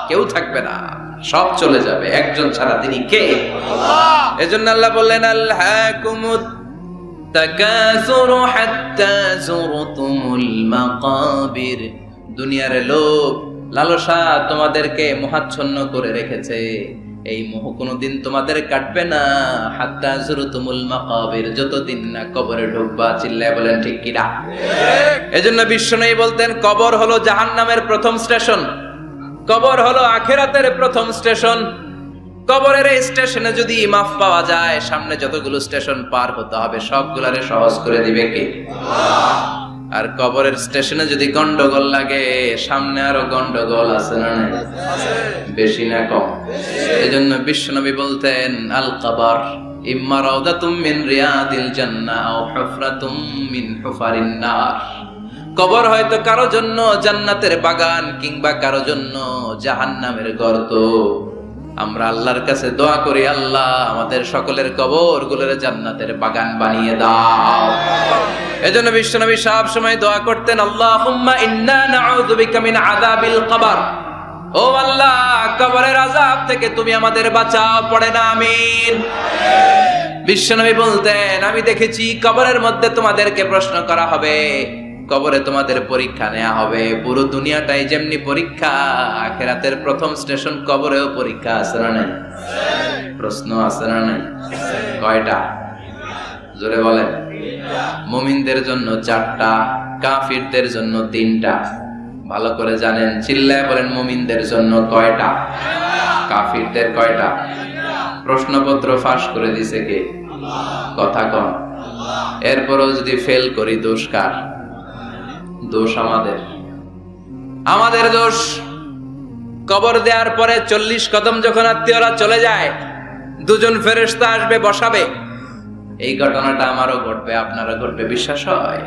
কেউ থাকবে না, সব চলে যাবে, একজন ছাড়া, তিনি কে? আল্লাহ। এজন্য আল্লাহ বললেন আলহাকুমুত তাকাসুরু হাত্তা যুরতুমুল মাকাবির। দুনিয়ার লোভ লালসা তোমাদেরকে মোহাচ্ছন্ন করে রেখেছে, এই মোহ কোনোদিন তোমাদের কাটবে না। হাত্তা যুরতুমুল মাকাবির, যতদিন না কবরে ঢুকবা। চিল্লায় বলেন ঠিক কিনা? এজন্য বিশ্বনবী বলতেন কবর হলো জাহান্নামের প্রথম স্টেশন, কবর হলো আখিরাতের প্রথম স্টেশন। কবরের এই স্টেশনে যদি মাফ পাওয়া যায়, সামনে যতগুলো স্টেশন পার হতে হবে সবগুলারে সহজ করে দিবে কে? আল্লাহ। আর কবরের স্টেশনে যদি গন্ডগোল লাগে, সামনে আরো গন্ডগোল আছে না নাই? বেশি না কম? এজন্য বিশ্বনবী বলতেন আল কবর ইম্মা রাউদাতুম মিন রিয়াদিল জান্নাহ আও হুফরাতুম মিন হুফারিন নার। কবর হয়তো কারো জন্য জান্নাতের বাগান, কিংবা কারো জন্য জাহান্নামের গর্ত। আমরা আল্লাহর কাছে দোয়া করি, আল্লাহ আমাদের সকলের কবর গুলোর জান্নাতের বাগান বানিয়ে দাও। এজন্য বিশ্বনবী সব সময় দোয়া করতেন, আল্লাহুম্মা ইন্না নাউযু বিকা মিন আযাবিল কবর। ও আল্লাহ, কবরের আযাব থেকে তুমি আমাদের বাঁচাও। পড়ে না আমিন। বিশ্বনবী বলতেন আমি দেখেছি কবরের মধ্যে তোমাদেরকে প্রশ্ন করা হবে, কবরে তোমাদের পরীক্ষা নেওয়া হবে। পুরো দুনিয়াটাই যেমনি পরীক্ষা, আখিরাতের প্রথম স্টেশন কবরেও পরীক্ষা আছে না নাই? প্রশ্ন আছে না নাই? কয়টা? জোরে বলেন। মুমিনদের জন্য 4টা, কাফিরদের জন্য 3টা। ভালো করে জানেন, চিল্লায় বলেন মুমিনদের জন্য কয়টা, কাফিরদের কয়টা? প্রশ্নপত্র ফাঁস করে দিছে কে? কথা কন। এরপরও যদি ফেল করি, দোষ কার? দোষ আমাদের, আমাদের দোষ। কবর দেওয়ার পরে 40 কদম যখন আত্মীয়রা চলে যায়, 2জন ফেরেশতা আসবে, বসাবে। এই ঘটনাটা আমারও ঘটবে, আপনারও ঘটবে, বিশ্বাস হয়?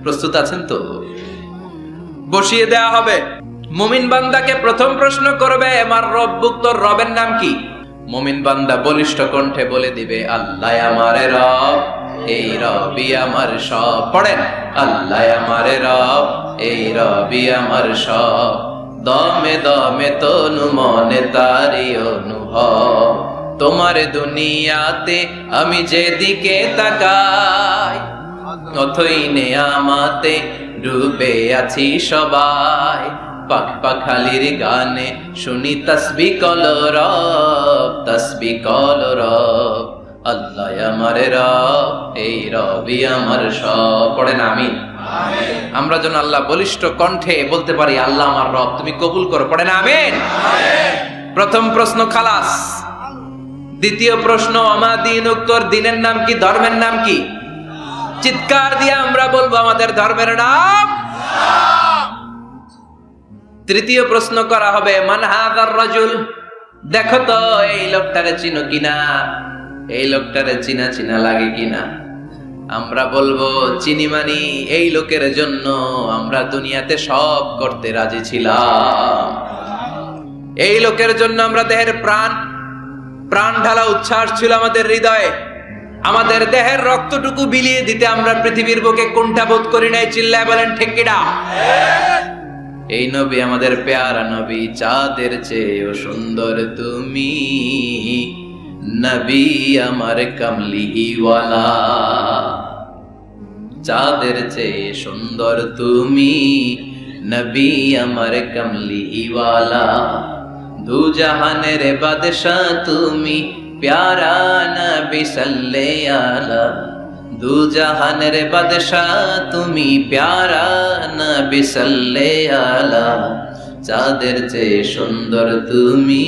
প্রস্তুত আছেন তো? বসিয়ে দেয়া হবে। মুমিন বান্দাকে প্রথম প্রশ্ন করবে, আমার রব্বুক, তোর রবের নাম কি? মুমিন বান্দা বলিষ্ঠ কণ্ঠে বলে দিবে, আল্লাহ আমারে রব, এই রবি আমার সব। পড়েন, আল্লাহ আমারে রব, এই রবি আমার সব। দমে দমে তনু মনে তারি অনুভব। তোমার দুনিয়াতে আমি যেদিকে তাকাই, অথই নেয়ামাতে ডুবে আছি সবাই। পাখ পাখালির গানে শুনি তসবিহ কলরব, তসবিহ কলরব। আল্লাহ আমার রব, এই রবি আমার সব। পড়েন আমিন। আমরা যেন আল্লাহ বলিষ্ঠ কণ্ঠে বলতে পারি, আল্লাহ আমার রব, তুমি কবুল করো। পড়েন আমিন। প্রথম প্রশ্ন খালাস। দ্বিতীয় প্রশ্ন, আমা দীনুক, তোর দিনের নাম কি, ধর্মের নাম কি? চিৎকার দিয়ে আমরা বলবো আমাদের ধর্মের নাম। তৃতীয় প্রশ্ন করা হবে, মান হাযার রাজুল, দেখো তো এই লোকটারে চিনো কিনা, এই লোকটারে চিনা চিনা লাগে কিনা। আমরা বলবো চিনি, মানি এই লোকের জন্য আমরা দুনিয়াতে সব করতে রাজি ছিলাম। এই লোকের জন্য আমরা দেহের প্রাণ ঢালা উচ্ছ্বাস ছিল আমাদের হৃদয়ে। আমাদের দেহের রক্তটুকু বিলিয়ে দিতে আমরা পৃথিবীর বুকে কোনটা বোধ করি নাই। চিল্লায় বলেন ঠিক কিনা? এই নবী আমাদের পেয়ারা নবী, চাঁদের চেয়েও সুন্দর তুমি নবী আমার কামলিওয়ালা। চাঁদের চেয়ে সুন্দর তুমি নবী আমার কামলিওয়ালা। দু জাহানের বাদশাহ তুমি প্যারা নবী সাল্লাল্লাহু আলা। দু জাহানের বাদশাহ তুমি প্যারা নবী সাল্লাল্লাহু আলা। চাঁদের চেয়ে সুন্দর তুমি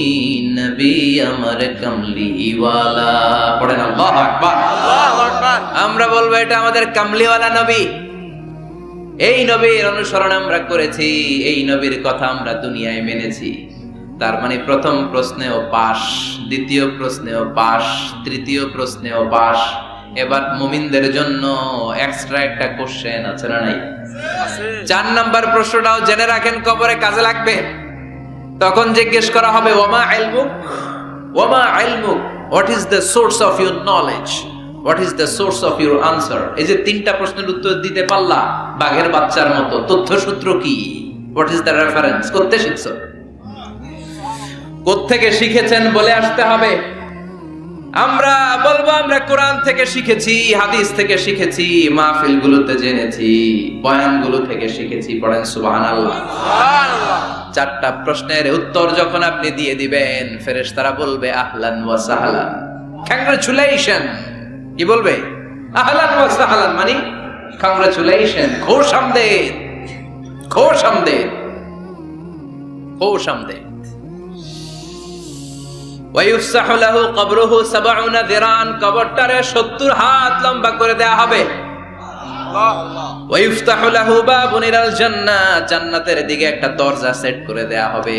নবী আমার কামলিওয়ালা। পড়েন আল্লাহু আকবার, আল্লাহু আকবার। আমরা বলবো এটা আমাদের কামলিওয়ালা নবী। এই নবীর অনুসরণ আমরা করেছি, এই নবীর কথা আমরা দুনিয়ায় মেনেছি। তার মানে প্রথম প্রশ্নেও পাস, দ্বিতীয় প্রশ্নেও পাস, তৃতীয় প্রশ্নেও পাস। এবার মুমিনদের জন্য এক্সট্রা একটা কোশ্চেন আছে না নাই? 4 নাম্বার প্রশ্নটাও জেনে রাখেন, কবরে কাজে লাগবে। তখন জিজ্ঞেস করা হবে, ওয়ামা ইলমুক, ওয়ামা ইলমুক, what is the source of your knowledge, what is the source of your answer. এই যে 3টা প্রশ্নের উত্তর দিতে পারলা বাঘের বাচ্চার মতো, তথ্যসূত্র কি? হোয়াট ইজ দ্য রেফারেন্স, করতে শিখছো? কোত্থেকে শিখেছেন বলে আসতে হবে। আমরা বলবো আমরা কোরআন থেকে শিখেছি, হাদিস থেকে শিখেছি, মাহফিলগুলোতে জেনেছি, বয়ানগুলো থেকে শিখেছি। পড়েন সুবহানাল্লাহ। চারটা প্রশ্নের উত্তর যখন আপনি দিয়ে দিবেন, ফেরেশতারা বলবে আহলান ওয়া সাহলান, কংগ্রাচুলেশন। কি বলবে? আহলান ওয়া সাহলান মানে কংগ্রাচুলেশন, খুশ আমদেদ, খুশ আমদেদ, খুশ আমদেদ। ওয়ায়ুফসাহু লাহু কবরুহু 70 যিরান, কবরটারে 70 হাত লম্বা করে দেয়া হবে। ওয়ায়ুফতাহু লাহু বাবুন ইলাল জান্নাহ, জান্নাতের দিকে একটা দরজা সেট করে দেয়া হবে।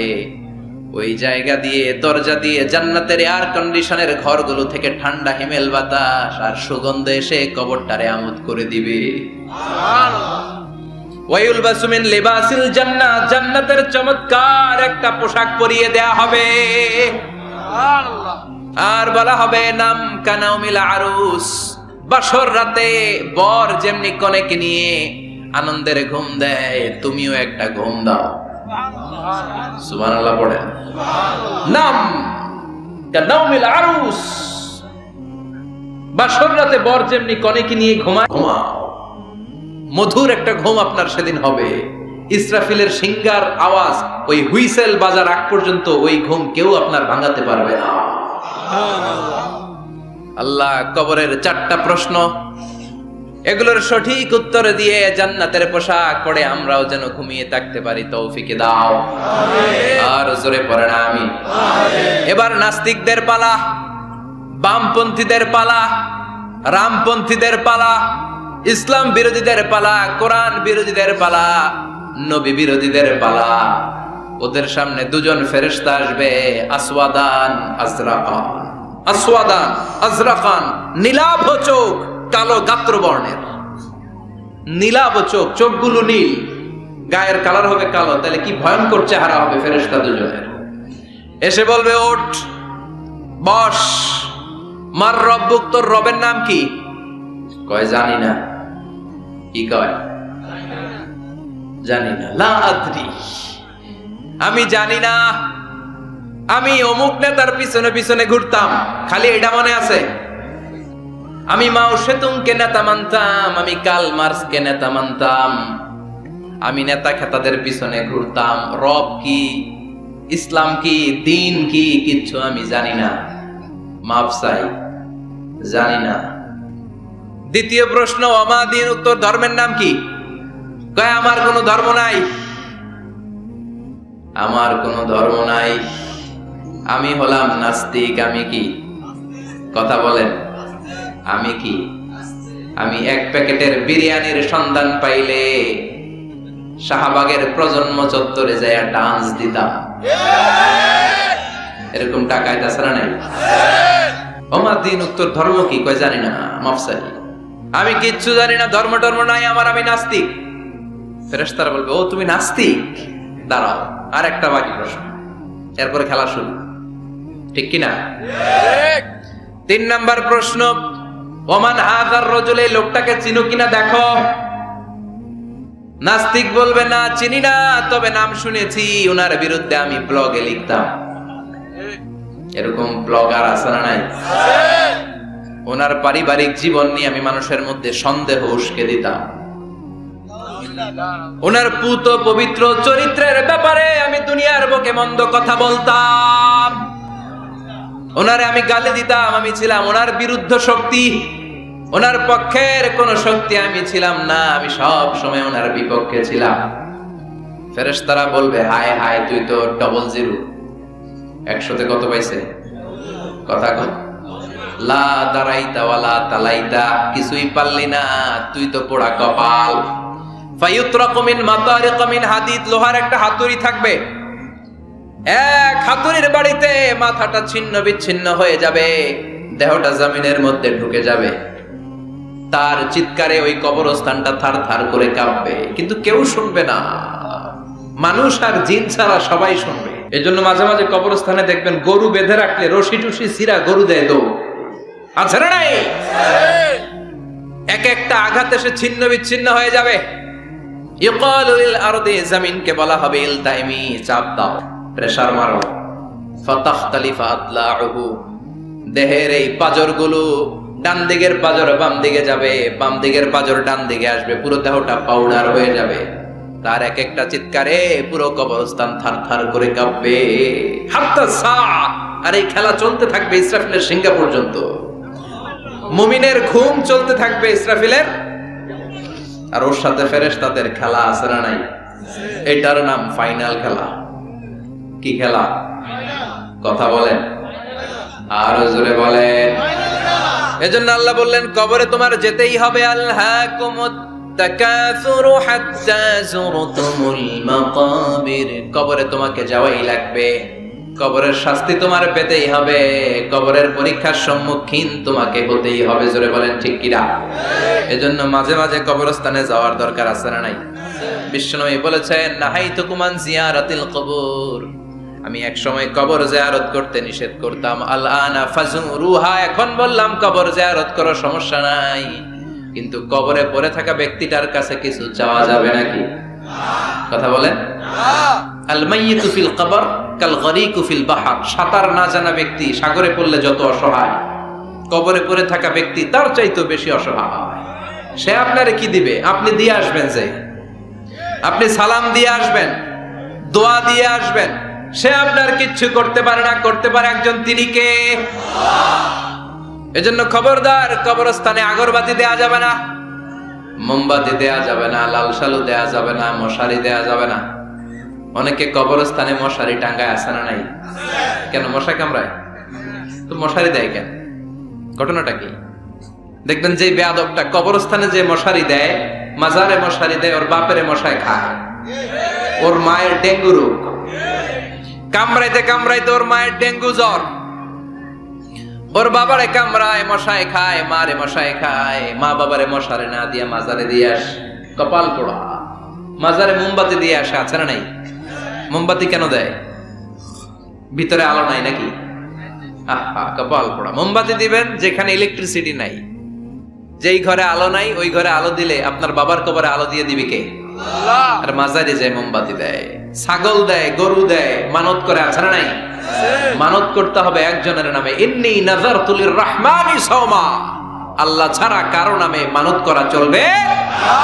ওই জায়গা দিয়ে, দরজা দিয়ে জান্নাতের এয়ার কন্ডিশনের ঘরগুলো থেকে ঠান্ডা হিমেল বাতাস আর সুগন্ধ এসে কবরটারে আমোদ করে দিবে। সুবহানাল্লাহ। ওয়ায়ুলবাসু মিন লিবাসিল জান্নাহ, জান্নাতের চমৎকার একটা পোশাক পরিয়ে দেয়া হবে। আর বলা হবে নাম কানাউমিল আরুস, বাসর রাতে বর যেমনি কনেকে নিয়ে আনন্দের ঘুম দেয়, তুমিও একটা ঘুম দাও। সুবহানাল্লাহ পড়েন। নাম কানাউমিল আরুস, বাসর রাতে বর যেমনি কনেকে নিয়ে ঘুমায়, ঘুমাও। মধুর একটা ঘুম আপনার সেদিন হবে। ইসরাফিলের সিঙ্গার আওয়াজ, ওই হুইসেল বাজার আগ পর্যন্ত ওই ঘুম কেউ আপনার ভাঙাতে পারবে না। আল্লাহ কবরের চারটা প্রশ্ন, এগুলোর সঠিক উত্তর দিয়ে জান্নাতের পোশাক পরে আমরাও যেন ঘুমিয়ে থাকতে পারি, তৌফিক দাও। আর জোরে পড়েন আমিন। এবার নাস্তিকদের পালা, বামপন্থীদের পালা, রামপন্থীদের পালা, ইসলাম বিরোধীদের পালা, কোরআন বিরোধীদের পালা, নবী বিরোধীদের পালা। ওদের সামনে দুজন ফেরেশতা আসবে, আসওয়াদান আজরাকান, আসওয়াদান আজরাকান, নীলাভ চোখ, কালো গাত্র বর্ণের। নীলাভ চোখ, চোখগুলো নীল, গায়ের কালার হবে কালো। তাহলে কি ভয়ঙ্কর চেহারা হবে ফেরেশতা দুজনের। এসে বলবে ওঠ, বস। মার রব্বুক, তোর রবের নাম কি? কয় জানি না। কি কয়? জানি না। লা আদরি, আমি জানি না। আমি অমুক নেতার পিছনে পিছনে ঘুরতাম, খালি এটা মনে আছে। আমি মাও সেতুংকে নেতা মানতাম, আমি কার্ল মার্কসকে নেতা মানতাম, আমি নেতা খেতাদের পিছনে ঘুরতাম। রব কি, ইসলাম কি, দিন কি, কিচ্ছু আমি জানি না। মাফ চাই, জানি না। দ্বিতীয় প্রশ্ন, অমাদিন, উত্তর ধর্মের নাম কি? কয় আমার কোনো ধর্ম নাই, আমার কোনো ধর্ম নাই, আমি হলাম নাস্তিক। আমি কি? কথা বলেন, আমি কি? আমি এক প্যাকেটের বিরিয়ানির সন্ধান পাইলে শাহবাগের প্রজন্ম চত্বরে যায় ডান্স দিতাম। এরকম টাকায় তাছাড়া নাই। অমাদিন, উত্তর ধর্ম কি? কয় জানি না, মাফসাই, আমি কিচ্ছু জানি না, ধর্ম টর্ম নাই আমার, আমি নাস্তিক। ফেরেশতারা বলবে ও তুমি নাস্তিক, দাঁড়াও আর একটা বাকি প্রশ্ন, এরপরে খেলা শুরু। ঠিক কিনা? তিন নাম্বার প্রশ্ন, ওমান হাযার রাজুল, এই লোকটাকে চিনো কিনা দেখো। নাস্তিক বলবে না চিনি না, তবে নাম শুনেছি, ওনার বিরুদ্ধে আমি ব্লগে লিখতাম। এরকম ব্লগার আছে না নাই? ওনার পারিবারিক জীবন নিয়ে আমি মানুষের মধ্যে সন্দেহ উস্কে দিতাম। ওনার পুত পবিত্র চরিত্রের ব্যাপারে আমি দুনিয়ার বুকে মন্দ কথা বলতাম। ওনারে আমি গালি দিতাম, আমি ছিলাম ওনার বিরুদ্ধ শক্তি, ওনার পক্ষের কোন শক্তি আমি ছিলাম না, আমি সব সময় ওনার বিপক্ষে ছিলাম। ফেরেশতারা বলবে হায় হায়, তুই তো 00, 100তে কত পাইছে? কথা কর। লা দারাইতা ওয়ালা তালাইতা, কিছুই পারলি না, তুই তো পোড়া কপাল। ফায়ুতরাকু মিন মাতারিক মিন হাদিদ, লোহার একটা হাতুড়ি থাকবে, এক হাতুড়ির বাড়িতে মাথাটা ছিন্ন বিচ্ছিন্ন হয়ে যাবে, দেহটা জমিনের মধ্যে ঢুকে যাবে, তার চিৎকারে ওই কবরস্থানটা থার থার করে কাঁপবে, কিন্তু কেউ শুনবে না। মানুষ আর জিন ছাড়া সবাই শুনবে। এজন্য মাঝে মাঝে কবরস্থানে দেখবেন গরু বেঁধে রাখলে রশি টুসি সিরা গরু দেয় দৌড়, আছে না নাই? এক একটা আঘাত এসে ছিন্ন বিচ্ছিন্ন হয়ে যাবে। ইকালু লিল আরদি, জমিনকে বলা হবে ইলতাইমি, চাপ দাও, প্রেসার মারো। ফাতাখতালিফা আদলাউহু, দেহের এই পাঁজরগুলো ডান দিকের পাঁজর বাম দিকে যাবে, বাম দিকের পাঁজর ডান দিকে আসবে, পুরো দেহটা পাউডার হয়ে যাবে। তার এক একটা চিৎকারে পুরো কবরস্থান থারথার করে কাঁপবে। হাত্তা সা, আর এই খেলা চলতে থাকবে ইসরাফিলের সিংহা পর্যন্ত। মুমিনের ঘুম চলতে থাকবে ইসরাফিলের, আর ওর সাথে ফেরেশতাদের খেলা আছে না নাই? এটার নাম ফাইনাল খেলা। কি খেলা? কথা বলেন, আরো জোরে বলেন। এজন্য আল্লাহ বললেন কবরে তোমার যেতেই হবে। আলহাকুমুত তাকাসুরু হাত্তা যুরতুমুল মাকাবির, কবরে তোমাকে যাওয়াই লাগবে। কবরের শাস্তি তোমার পেতেই হবে, কবরের পরীক্ষার সম্মুখীন তোমাকে হতেই হবে। জোরে বলেন ঠিক কিনা? এজন্য মাঝে মাঝে কবরস্থানে যাওয়ার দরকার আছে না নাই? বিশ্বনবী বলেছেন নাহাইতুকুম আন জিয়ারাতিল কবর, আমি এক সময় কবর জিয়ারত করতে নিষেধ করতাম। আলআনা ফাজুরুহা, এখন বললাম কবর জিয়ারত করো, সমস্যা নাই, কিন্তু কবরে পড়ে থাকা ব্যক্তিটার কাছে কিছু চাওয়া যাবে নাকি? কথা বলেন। আল মাইয়িতু ফিল কবর কাল গরিকু ফিল বাহর, সাঁতার না জানা ব্যক্তি সাগরে পড়লে যত অসহায়, কবরে পড়ে থাকা ব্যক্তি তার চাইতেও বেশি অসহায়। সে আপনারে কি দিবে? আপনি দিয়ে আসবেন, যে আপনি সালাম দিয়ে আসবেন, দোয়া দিয়ে আসবেন, সে আপনার কিচ্ছু করতে পারে না। করতে পারে একজন, তিনি কে? এজন্য খবরদার, কবরস্থানে আগরবাতি দেয়া যাবে না, মোমবাতি দেয়া যাবে না, লাল শালু দেয়া যাবে না, মশারি দেয়া যাবে না। অনেকে কবরস্থানে মশারি টাঙ্গায় আছে না নাই? কেন? মশা কামড়ায় তো মশারি দেয় কেন? ঘটনাটা কি? দেখবেন যে বেয়াদবটা কবরস্থানে যে মশারি দেয়, মাজারে মশারি দেয়, ওর বাপেরে মশায় খায়, ওর মায়ের ডেঙ্গু রোগ, কামড়াইতে কামড়াইতে ওর মায়ের ডেঙ্গু জ্বর, ওর বাবারে কামড়ায়, মশায় খায়, মারে মশায় খায়, মা বাবারে মশারে না দিয়া মাজারে দিয়ে আস, কপাল পোড়া। মাজারে মোমবাতি দিয়ে আসে, আছে না নাই? মোমবাতি কেন দেয়? ভিতরে আলো নাই নাকি? আহা, কপাল পোড়া। মোমবাতি দিবেন যেখানে ইলেকট্রিসিটি নাই, যেই ঘরে আলো নাই ওই ঘরে আলো দিলে আপনার বাবার কবরে আলো দিয়ে দিবে কে? আল্লাহ। আর মাজারে যায় মোমবাতি দেয়, ছাগল দেয়, গরু দেয়, মানত করে, আছে না নাই? মানত করতে হবে একজনের নামে। ইন্নী নাযারতু লিররহমানি সাওমা, আল্লাহ ছাড়া কারো নামে মানত করা চলবে না।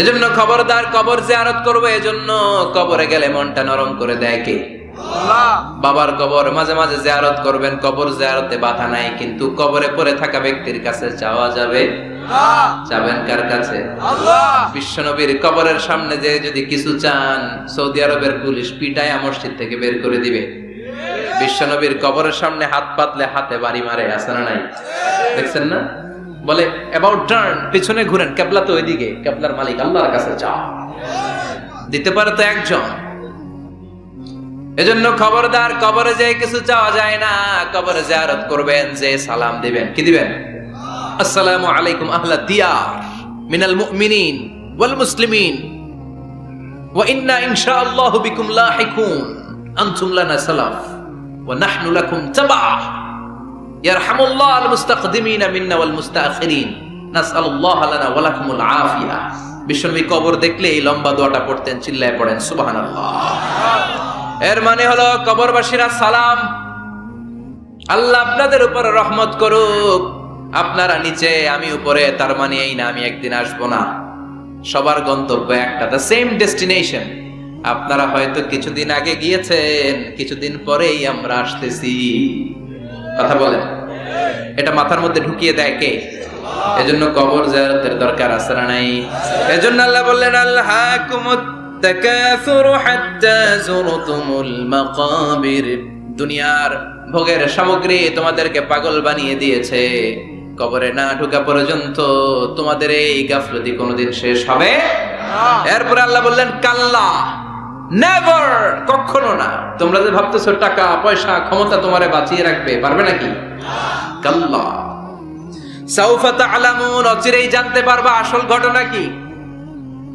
এজন্য খবরদার, কবর জিয়ারত করবে। এজন্য কবরে গেলে মনটা নরম করে দেয় কে? আল্লাহ। বাবার কবর মাঝে মাঝে জিয়ারত করবেন, কবর জিয়ারতে বাধা নাই, কিন্তু কবরে পড়ে থাকা ব্যক্তির কাছে চাওয়া যাবে না। যাবেন কার কাছে? আল্লাহ। বিশ্বনবীর কবরের সামনে যে যদি কিছু চান, সৌদি আরবের পুলিশ পিটায়া মসজিদ থেকে বের করে দিবে। বিশ্বনবীর কবরের সামনে হাত পাতলে হাতে বাড়ি মারে, আছে না নাই? দেখছেন না? বলে অ্যাবাউট টার্ন, পিছনে ঘুরেন, কেবলা তো ওইদিকে, কেবলার মালিক আল্লাহর কাছে চাও। দিতে পারে তো একজন। এজন্য খবরদার, কবরে যে কিছু চাওয়া যায় না। কবরে জিয়ারত করবেন, যে সালাম দিবেন, কি দিবেন? আসসালামু আলাইকুম আহলা দিয়ার মিনাল মুমিনিন ওয়াল মুসলিমিন ওয়া ইন্না ইনশাআল্লাহু বিকুম লাহিকুন আনতুম লানা সালাফ ওয়া নাহনু লাকুম তাবা ইয়ারহামুল্লাহ আল মুস্তাকদিমিনা মিন্না ওয়াল মুস্তাখিরিন নাসআলুল্লাহ লানা ওয়া লাকুমুল আফিয়া। বিশ্বনবী কবর দেখলে এই লম্বা দোয়াটা পড়তেন, চিল্লায় পড়েন সুবহানাল্লাহ। এর মানে হলো কবরবাসীরা সালাম, আল্লাহ আপনাদের উপর রহমত করুক, আপনারা নিচে আমি উপরে, তার মানে এই না আমি একদিন আসবো না। সবার গন্তব্য একটা, দ্য সেম ডেস্টিনেশন। আপনারা হয়তো কিছুদিন আগে গিয়েছেন, কিছুদিন পরেই আমরা আসতেছি। কথা বলেন, এটা মাথার মধ্যে ঢুকিয়ে দেয় কে? এজন্য কবর জিয়ারতের দরকার আছে না নাই? এজন্য আল্লাহ বললেন আলহাকুমুত তাকাসুরু হাত্তা যুরতুমুল মাকাবির, দুনিয়ার ভোগের সামগ্রী তোমাদেরকে পাগল বানিয়ে দিয়েছে, কবরে না ঢোকা পর্যন্ত তোমাদের এই গাফলতি কোনোদিন শেষ হবে না। এরপর আল্লাহ বললেন কাল্লা, নেভার, কখনো না। তোমরা যে ভাবতেছো টাকা পয়সা ক্ষমতা তোমারে বাঁচিয়ে রাখবে, পারবে নাকি? কাল্লা সাউফা তা'লামুন, অচিরেই জানতে পারবা আসল ঘটনা কি।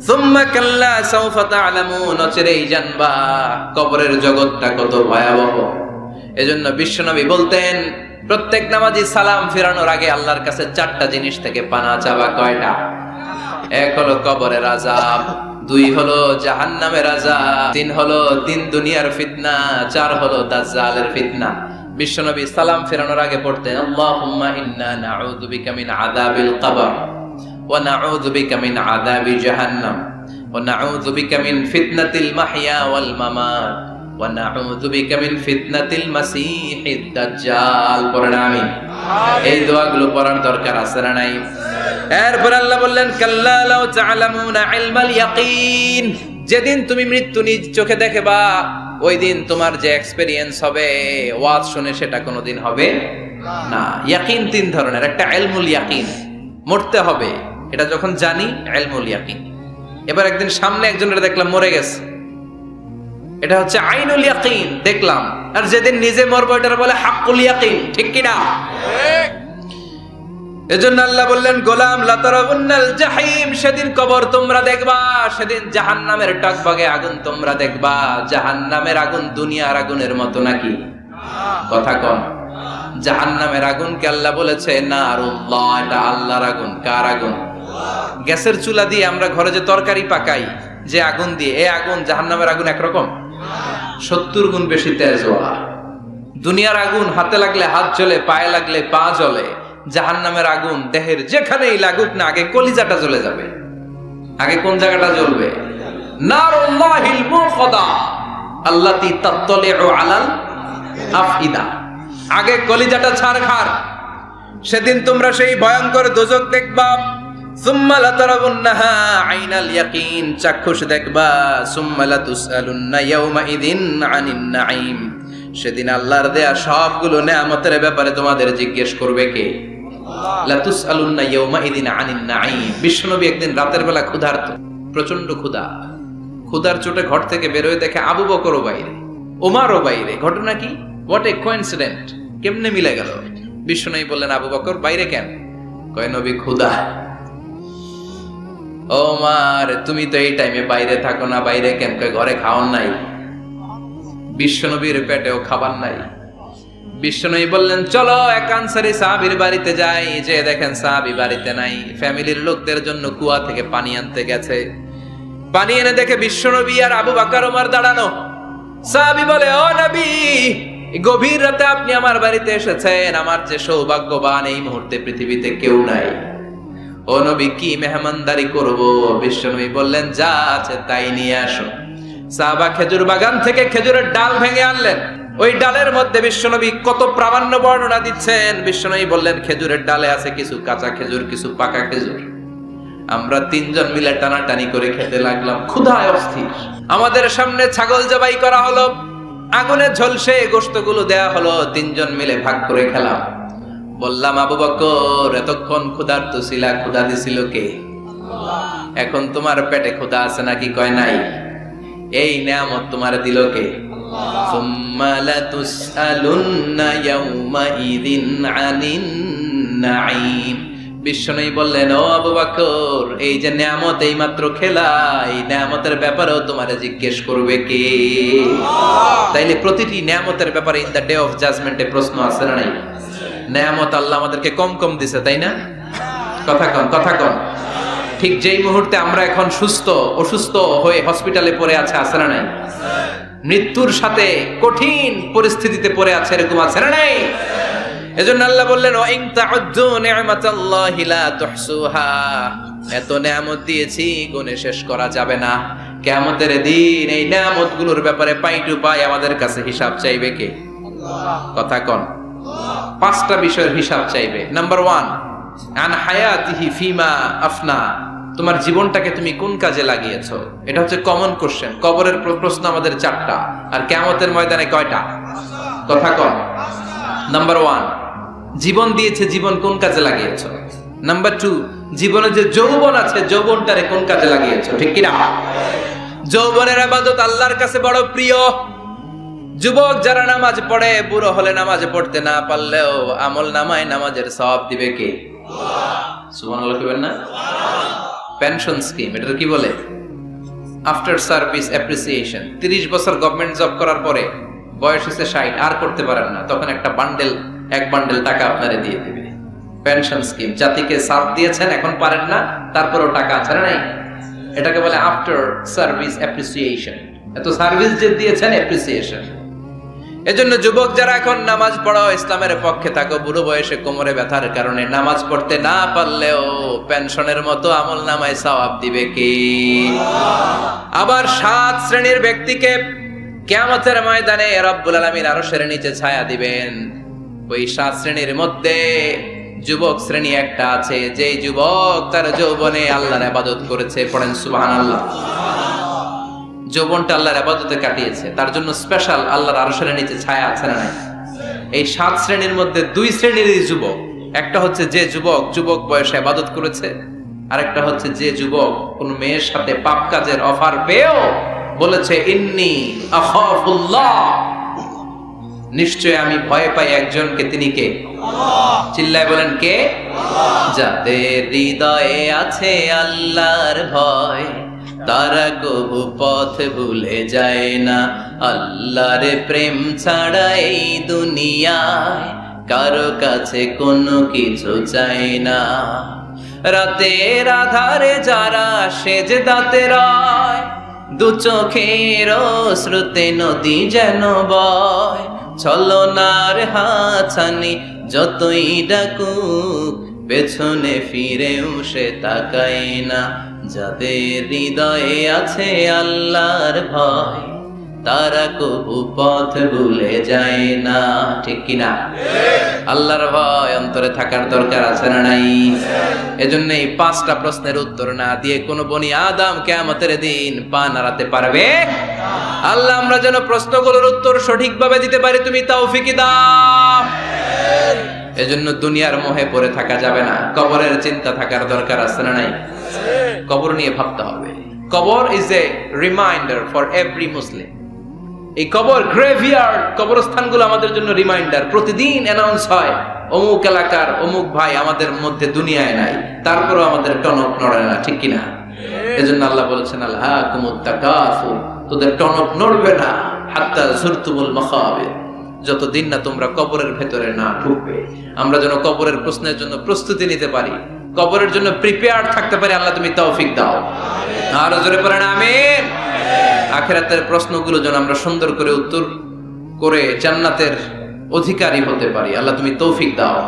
সুম্মা কাল্লা সাউফা তা'লামুন, অচিরেই জানবা কবরের জগৎটা কত ভয়াবহ। এজন্য বিশ্বনবী বলতেন প্রত্যেক নামাজি সালাম ফিরানোর আগে আল্লাহর কাছে 4টা জিনিস থেকে পানা চাওয়া। কয়টা? এক হলো কবরের আযাব, 2 হলো জাহান্নামের আযাব, 3 হলো 3 দুনিয়ার ফিতনা, 4 হলো দাজ্জালের ফিতনা। বিশ্বনবী সালাম ফেরানোর আগে পড়তেন আল্লাহুম্মা ইন্না নাউযু বিকা মিন আযাবিল কবর ওয়া নাউযু বিকা মিন আযাবি জাহান্নাম ওয়া নাউযু বিকা মিন ফিতনাতিল মাহইয়া ওয়াল মামাত ওয়া নাউযু বিকা মিন ফিতনাতিল মাসীহিদ দাজ্জাল। পড়েন আমিন। এই দোয়াগুলো পড়ার দরকার আছে না নাই? এরপর আল্লাহ বললেন কাল্লা লাউ তা'লামুনা ইলমাল ইয়াকিন, যেদিন তুমি মৃত্যু নিজ চোখে দেখবা ওই দিন তোমার যে এক্সপেরিয়েন্স হবে ওয়াজ শুনে সেটা কোনোদিন হবে না। ইয়াকিন 3 ধরনের, একটা ইলমুল ইয়াকিন, মরতে হবে, এটা যখন জানি ইলমুল ইয়াকিন। এবার একদিন সামনে একজনের দেখলাম মরে গেছে, এটা হচ্ছে আইনুল ইয়াকিন, দেখলাম। আর যেদিন নিজে মরবো এটার বলে হাক্কুল ইয়াকিন, ঠিক কি না? এজন্য আল্লাহ বললেন গোলাম লা তারাবুন্নাল জাহিম, সেদিন কবর তোমরা দেখবা, সেদিন জাহান্নামের টকবগে আগুন তোমরা দেখবা। জাহান্নামের আগুন দুনিয়ার আগুনের মতো নাকি? কথা কম। জাহান্নামের আগুনকে আল্লাহ বলেছে নারুল্লাহ, এটা আল্লাহর আগুন। কার আগুন? গ্যাসের চুলা দিয়ে আমরা ঘরে যে তরকারি পাকাই যে আগুন দিয়ে, এই আগুন জাহান্নামের আগুন একরকম, 70 গুণ বেশি তেজ। দুনিয়ার আগুন হাতে লাগলে হাত জ্বলে, পায়ে লাগলে পা জ্বলে। জাহান্নামের আগুন দেহের যেখানেই লাগুক না আগে কলিজাটা জ্বলে যাবে। আগে কোন জায়গাটা জ্বলবে? নারুল্লাহিল মুখদা আল্লাতী তাত্তালিউ আলাল আফইদা, আগে কলিজাটা ছারখার। সেদিন তোমরা সেই ভয়ঙ্কর দোজখ দেখবা। সুম্মা লাতারাবুন্নাহা আইনাল ইয়াকিন, চাক্ষুষ দেখবা। সুম্মা লাতুসআলুন্না ইয়াওমাইযিন আনিন নাঈম, সেদিন আল্লাহর দেয়া সবগুলো নেয়ামতের ব্যাপারে তোমাদের জিজ্ঞেস করবে কে? লাতুসআলুন্না ইয়াওমাইযিন আনিন নাঈম। বিশ্বনবী একদিন রাতের বেলা ক্ষুধার্ত, প্রচন্ড ক্ষুধা। ক্ষুধার চোটে ঘর থেকে বের হয়ে দেখে আবু বকরও বাইরে, ওমরও বাইরে। ঘটনা কি? হোয়াট এ কোইন্সিডেন্ট, কেমনে মিলে গেল? বিশ্বনবী বললেন আবু বকর বাইরে কেন? কয় নবী ক্ষুধা। ওমর তুমি তো এই টাইমে বাইরে থাকো না, বাইরে কেন? কয় ঘরে খাওয়ার নাই। বিশ্বনবীর পেটেও খাবার নাই। বিশ্বনবী বললেন চলো এক আনসারী সাহাবীর বাড়িতে যাই। যে দেখেন সাহাবী বাড়িতে নাই, ফ্যামিলির লোকদের জন্য কুয়া থেকে পানি আনতে গেছে। পানি এনে দেখে বিশ্বনবী আর আবু বকর ওমর দাঁড়ানো। সাহাবী বলে ও নবী, গভীর রাতে আপনি আমার বাড়িতে এসেছেন, আমার যে সৌভাগ্যবান এই মুহূর্তে পৃথিবীতে কেউ নাই। ও নবী কি মেহমানদারি করব? বিশ্বনবী বললেন যা আছে তাই নিয়ে আসো। সাহাবা খেজুর বাগান থেকে খেজুরের ডাল ভেঙে আনলেন। ওই ডালের মধ্যে বিশ্বনবী কত প্রামাণ্য বর্ণনা দিচ্ছেন। বিশ্বনবী বললেন খেজুরের ডালে আছে কিছু কাঁচা খেজুর, কিছু পাকা খেজুর। আমরা 3 জন মিলে টানাটানি করে খেতে লাগলাম, ক্ষুধায় অস্থির। আমাদের সামনে ছাগল জবাই করা হলো, আগুনে ঝলসে গোশতগুলো দেয়া হলো, 3 জন মিলে ভাগ করে খেলাম। বললাম আবু বকর এতক্ষণ ক্ষুধার্ত ছিলা, ক্ষুধা দিছিল কে? এখন তোমার পেটে ক্ষুধা আছে নাকি? কয় নাই। এই নিয়ামত তোমার দিল কে? সুম্মা লাতুসআলুন্না ইয়াওমাইযিন আনিন নাঈম। বিশ্বনবী বললেন ও আবু বকর এই যে নিয়ামত এই মাত্র খেলা, এই নিয়ামতের ব্যাপারেও তোমারে জিজ্ঞেস করবে কে? তাইলে প্রতিটি নিয়ামতের ব্যাপারে ইন দা ডে অফ জাজমেন্টে প্রশ্ন আছে না নাই? নিয়ামত আল্লাহ আমাদেরকে কম কম দিছে, তাই না? কথা কন, কথা কন। ঠিক যেই মুহূর্তে আমরা এখন অসুস্থ হয়ে হসপিটালে পড়ে আছে না নাই? মৃত্যুর সাথে কঠিন পরিস্থিতিতে পড়ে আছে, এরকম আছে না নাই? এজন্য আল্লাহ বললেন ওয়া ইন তাউদ্দু নি'মাতাল্লাহি লা তুহসুহা, এত নিয়ামত দিয়েছি গুণে শেষ করা যাবে না। কিয়ামতের দিন এই নিয়ামতগুলোর ব্যাপারে পাই টু পাই আমাদের কাছে হিসাব চাইবে কে? আল্লাহ। কথা কোন? 5টা বিষয়ের হিসাব চাইবে। নাম্বার 1 আন হায়াতিহি ফিমা আফনা, তোমার জীবনটাকে তুমি কোন কাজে লাগিয়েছো? এটা হচ্ছে কমন কোশ্চেন। কবরের প্রশ্ন আমাদের 4টা, আর কিয়ামতের ময়দানে কয়টা? কথা কোন? নাম্বার 1 জীবন দিয়েছে, জীবন কোন কাজে লাগিয়েছো? নাম্বার 2 জীবনে যে যৌবন আছে যৌবনটারে কোন কাজে লাগিয়েছো? ঠিক কি না? যৌবনের ইবাদত আল্লাহর কাছে বড় প্রিয়। যুবক যারা নামাজ পড়ে, বুড়ো হলে নামাজ পড়তে না পারলেও আমল নামায় নামাজের সওয়াব দিবে কে? আল্লাহ। সুবহানাল্লাহ কইবেন না? পেনশন স্কিম, এটা কি বলে? After service appreciation. 30 বছর গভর্নমেন্ট জব করার পরে বয়স হচ্ছে 60, আর করতে পারেন না, তখন একটা বান্ডেল, 1 বান্ডেল টাকা আপনারে দিয়ে দিবে। পেনশন স্কিম, জাতিকে সাথ দিয়েছেন, এখন পারেন না, তারপরেও টাকা আছে না নাই? এটাকে বলে আফটার সার্ভিস অ্যাপ্রিসিয়েশন। এত সার্ভিস যে দিয়েছেন, অ্যাপ্রিসিয়েশন। এজন্য যুবক যারা এখন নামাজ পড়ো, ইসলামের পক্ষে থাকো, বুড়ো বয়সে কোমরে ব্যথার কারণে নামাজ পড়তে না পারলেও পেনশনের মতো আমল নামায় সওয়াব দিবে কি? আবার 7 শ্রেণীর ব্যক্তিকে কিয়ামতের ময়দানে রব্বুল আলামিন আরশের নিচে ছায়া দিবেন। ওই 7 শ্রেণীর মধ্যে যুবক শ্রেণী একটা আছে, যে যুবক তার যৌবনে আল্লাহর ইবাদত করেছে। পড়েন সুবহানাল্লাহ। যৌবনটা আল্লাহর ইবাদতে কাটিয়েছে, তার জন্য স্পেশাল আল্লাহর আরশের নিচে ছায়া আছে না নাই? এই 7 শ্রেণীর মধ্যে 2 শ্রেণীরই যুবক। একটা হচ্ছে যে যুবক বয়সে ইবাদত করেছে, আর একটা হচ্ছে যে যুবক কোন মেয়ের সাথে পাপ কাজের অফার পেয়েও বলেছে ইন্নী আখাফুল্লাহ, নিশ্চয় আমি ভয় পাই একজনকে, তিনি কে? চিল্লায় বলেন কে? যাদের হৃদয়ে আছে আল্লাহর ভয়, তারা কবু পথ ভুলে যায় না। আল্লাহর প্রেম ছাড়া এই দুনিয়ায় কারো কাছে কোনো কিছু চাই না। রাতের আধারে যারা সেজদাতে রয়, দু চোখের শ্রুতে নদী যেন বয়। ছলনার হাতছানি যতই ডাকুক, পেছনে ফিরেও সে তাকায় না। যাদের হৃদয়ে আছে আল্লাহর ভয়, তারা কবু পথ ভুলে যায় না। ঠিক কিনা? আল্লাহর ভয় অন্তরে থাকার দরকার আছে না নাই? এজন্য এই 5টা প্রশ্নের উত্তর না দিয়ে কোন বনি আদম কিয়ামতের দিন পা নাড়াতে পারবে? আল্লাহ আমরা যেন প্রশ্নগুলোর উত্তর সঠিকভাবে দিতে পারি, তুমি তৌফিক দাও। এজন্য দুনিয়ার মোহে পড়ে থাকা যাবে না, কবরের চিন্তা থাকার দরকার আছে না নাই? কবর নিয়ে ভাবতে হবে। কবর is a reminder for every মুসলিম। এই কবর গ্রেভিয়ার্ড, কবরস্থানগুলো আমাদের জন্য রিমাইন্ডার। প্রতিদিন অ্যানাউন্স হয় অমুক এলাকার অমুক ভাই আমাদের মধ্যে দুনিয়ায় নাই, তারপরও আমাদের টনক নড়ে না। ঠিক কিনা? এজন্য আল্লাহ বলেছেন আলহাকুমুত তাকাসুর, তোদের টনক নড়বে না হাত্তা যুরতুমুল মাকাবির, যতদিন না তোমরা কবরের ভেতরে না ঢুকবে। আমরা যেন কবরের প্রশ্নের জন্য প্রস্তুতি নিতে পারি, কবরের জন্য প্রিপেয়ার্ড থাকতে পারি। আল্লাহ তুমি তৌফিক দাও। আর জোরে পড়েন আমিন। আখিরাতের প্রশ্নগুলো যেন আমরা সুন্দর করে উত্তর করে জান্নাতের অধিকারী হতে পারি। আল্লাহ তুমি তৌফিক দাও।